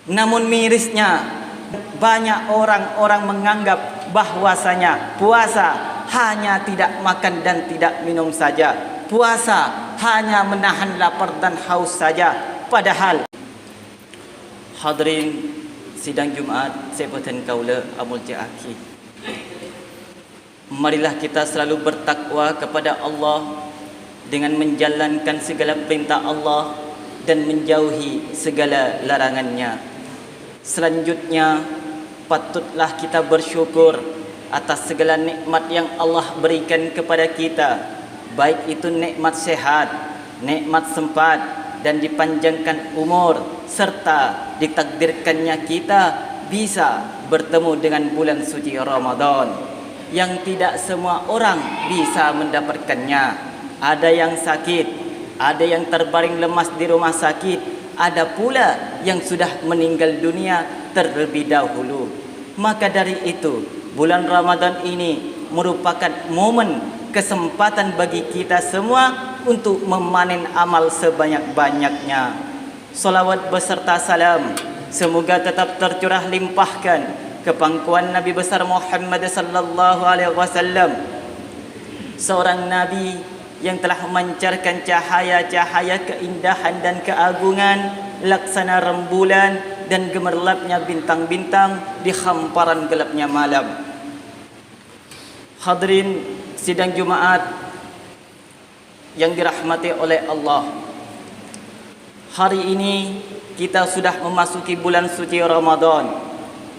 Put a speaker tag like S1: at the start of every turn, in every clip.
S1: Namun mirisnya, banyak orang-orang menganggap bahwasanya puasa hanya tidak makan dan tidak minum saja. Puasa hanya menahan lapar dan haus saja. Padahal hadirin sidang Jumaat sebutan kaula amul jaaki, marilah kita selalu bertakwa kepada Allah dengan menjalankan segala perintah Allah dan menjauhi segala larangannya. Selanjutnya, patutlah kita bersyukur atas segala nikmat yang Allah berikan kepada kita, baik itu nikmat sehat, nikmat sempat dan dipanjangkan umur, serta ditakdirkannya kita bisa bertemu dengan bulan suci Ramadan yang tidak semua orang bisa mendapatkannya. Ada yang sakit, ada yang terbaring lemas di rumah sakit, ada pula yang sudah meninggal dunia terlebih dahulu. Maka dari itu, bulan Ramadan ini merupakan momen kesempatan bagi kita semua untuk memanen amal sebanyak-banyaknya. Salawat beserta salam semoga tetap tercurah limpahkan ke pangkuan Nabi besar Muhammad sallallahu alaihi wasallam, seorang nabi yang telah memancarkan cahaya-cahaya keindahan dan keagungan laksana rembulan dan gemerlapnya bintang-bintang di hamparan gelapnya malam. Hadirin sidang Jumaat yang dirahmati oleh Allah, hari ini kita sudah memasuki bulan suci Ramadan,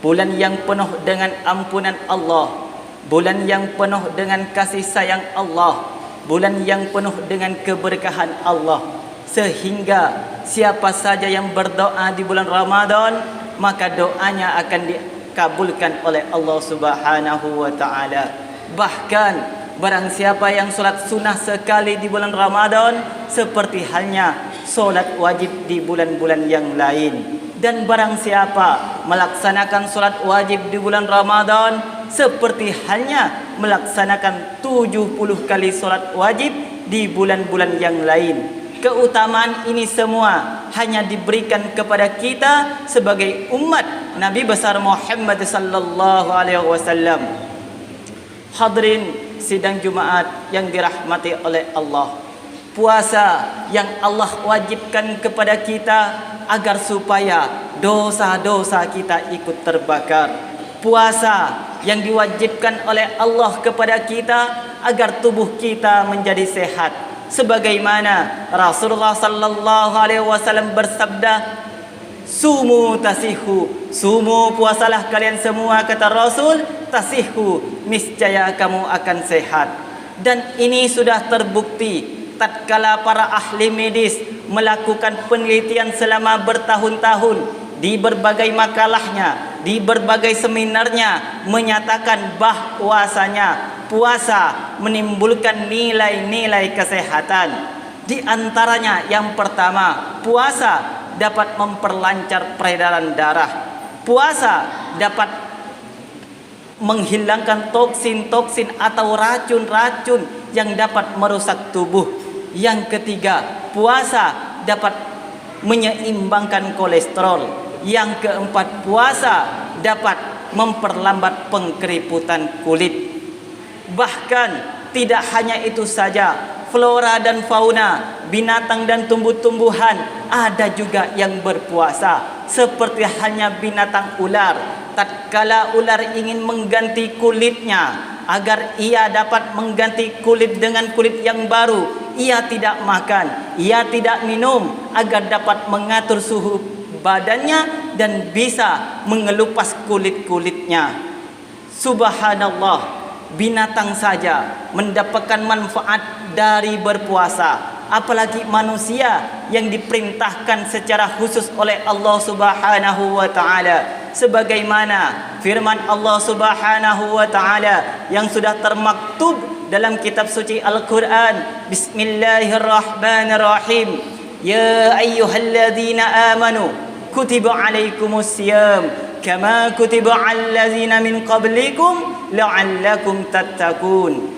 S1: bulan yang penuh dengan ampunan Allah, bulan yang penuh dengan kasih sayang Allah, bulan yang penuh dengan keberkahan Allah. Sehingga siapa saja yang berdoa di bulan Ramadan, maka doanya akan dikabulkan oleh Allah Subhanahu wa taala. Bahkan barang siapa yang solat sunnah sekali di bulan Ramadan, seperti halnya solat wajib di bulan-bulan yang lain. Dan barang siapa melaksanakan solat wajib di bulan Ramadan, seperti halnya melaksanakan 70 kali solat wajib di bulan-bulan yang lain. Keutamaan ini semua hanya diberikan kepada kita sebagai umat Nabi besar Muhammad sallallahu alaihi wasallam. Hadirin sidang Jumaat yang dirahmati oleh Allah, puasa yang Allah wajibkan kepada kita agar supaya dosa-dosa kita ikut terbakar. Puasa yang diwajibkan oleh Allah kepada kita agar tubuh kita menjadi sehat, sebagaimana Rasulullah sallallahu alaihi wasallam bersabda, sumu tasihu, sumu puasalah kalian semua, kata Rasul, tasihu, niscaya kamu akan sehat. Dan ini sudah terbukti tatkala para ahli medis melakukan penelitian selama bertahun-tahun, di berbagai makalahnya, di berbagai seminarnya, menyatakan bahwasanya puasa menimbulkan nilai-nilai kesehatan. Di antaranya yang pertama, puasa dapat memperlancar peredaran darah. Puasa dapat menghilangkan toksin-toksin atau racun-racun yang dapat merusak tubuh. Yang ketiga, puasa dapat menyeimbangkan kolesterol. Yang keempat, puasa dapat memperlambat pengkeriputan kulit. Bahkan tidak hanya itu saja, flora dan fauna, binatang dan tumbuh-tumbuhan ada juga yang berpuasa. Seperti halnya binatang ular, tatkala ular ingin mengganti kulitnya agar ia dapat mengganti kulit dengan kulit yang baru, ia tidak makan, ia tidak minum agar dapat mengatur suhu badannya dan bisa mengelupas kulit-kulitnya. Subhanallah, binatang saja mendapatkan manfaat dari berpuasa, apalagi manusia yang diperintahkan secara khusus oleh Allah Subhanahu wa taala, sebagaimana firman Allah Subhanahu wa taala yang sudah termaktub dalam kitab suci Al-Qur'an. Bismillahirrahmanirrahim. Ya ayyuhalladzina amanu kutiba alaikumusiyam kama kutiba allazina min qablikum la'allakum tattaqun.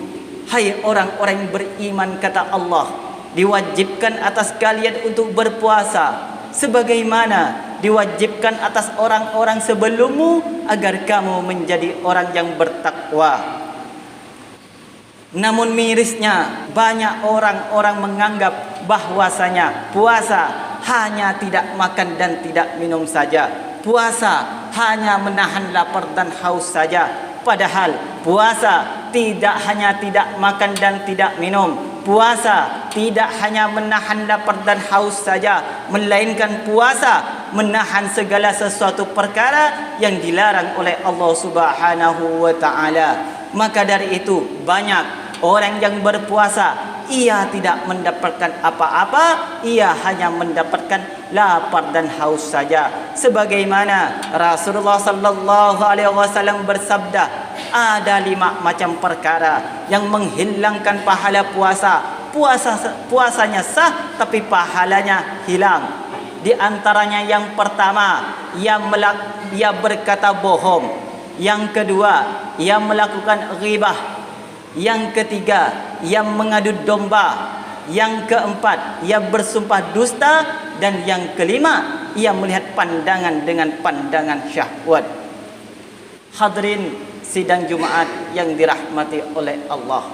S1: Hai orang-orang yang beriman, kata Allah, diwajibkan atas kalian untuk berpuasa sebagaimana diwajibkan atas orang-orang sebelummu agar kamu menjadi orang yang bertakwa. Namun mirisnya, banyak orang-orang menganggap bahwasanya puasa hanya tidak makan dan tidak minum saja. Puasa hanya menahan lapar dan haus saja. Padahal puasa tidak hanya tidak makan dan tidak minum. Puasa tidak hanya menahan lapar dan haus saja, melainkan puasa menahan segala sesuatu perkara yang dilarang oleh Allah Subhanahu wa taala. Maka dari itu banyak orang yang berpuasa, ia tidak mendapatkan apa-apa, ia hanya mendapatkan lapar dan haus saja. Sebagaimana Rasulullah sallallahu alaihi wasallam bersabda, ada 5 macam perkara yang menghilangkan pahala puasa. Puasanya sah tapi pahalanya hilang. Di antaranya yang pertama, ia berkata bohong. Yang kedua, ia melakukan ghibah. Yang ketiga, ia mengadu domba. Yang keempat, ia bersumpah dusta. Dan yang kelima, ia melihat pandangan dengan pandangan syahwat. Hadirin sidang Jumat yang dirahmati oleh Allah,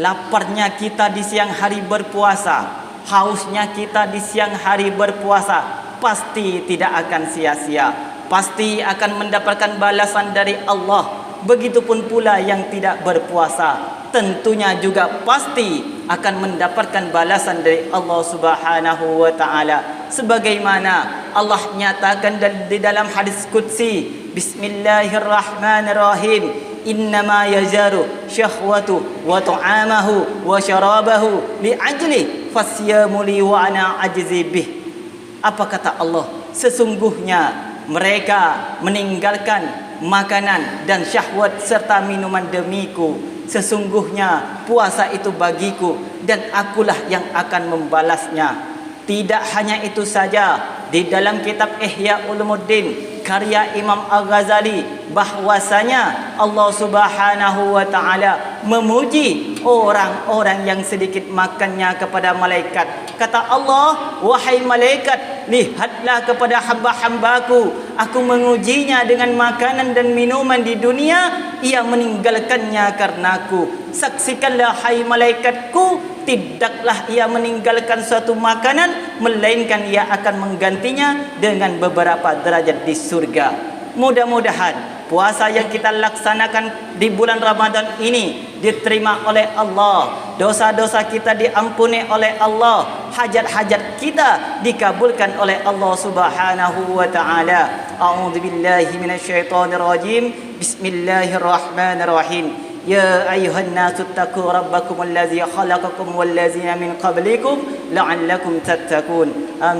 S1: laparnya kita di siang hari berpuasa, hausnya kita di siang hari berpuasa, pasti tidak akan sia-sia, pasti akan mendapatkan balasan dari Allah. Begitupun pula yang tidak berpuasa, tentunya juga pasti akan mendapatkan balasan dari Allah Subhanahu wa taala. Sebagaimana Allah nyatakan di dalam hadis qudsi, Bismillahirrahmanirrahim, innama yajaru syahwatu wa ta'amahu wa syarabahu li'ajli fasyamu li wa ana ajzi bih. Apa kata Allah? Sesungguhnya mereka meninggalkan makanan dan syahwat serta minuman demiku. Sesungguhnya puasa itu bagiku dan akulah yang akan membalasnya. Tidak hanya itu saja, di dalam kitab Ihya Ulumuddin karya Imam Al-Ghazali, bahwasanya Allah Subhanahu wa taala memuji orang-orang yang sedikit makannya kepada malaikat. Kata Allah, wahai malaikat, lihatlah kepada hamba-hambaku, aku mengujinya dengan makanan dan minuman di dunia, ia meninggalkannya karenaku. Saksikanlah hai malaikatku, tidaklah ia meninggalkan suatu makanan, melainkan ia akan menggantinya dengan beberapa derajat di surga. Mudah-mudahan puasa yang kita laksanakan di bulan Ramadan ini diterima oleh Allah, dosa-dosa kita diampuni oleh Allah, hajat-hajat kita dikabulkan oleh Allah Subhanahu wa taala. A'udzubillahi minasyaitonir rajim. Bismillahirrahmanirrahim. Ya ayuhan nasu taqu rabbakum allazi khalaqakum wallazina min qablikum la'allakum tattaqun. Amin.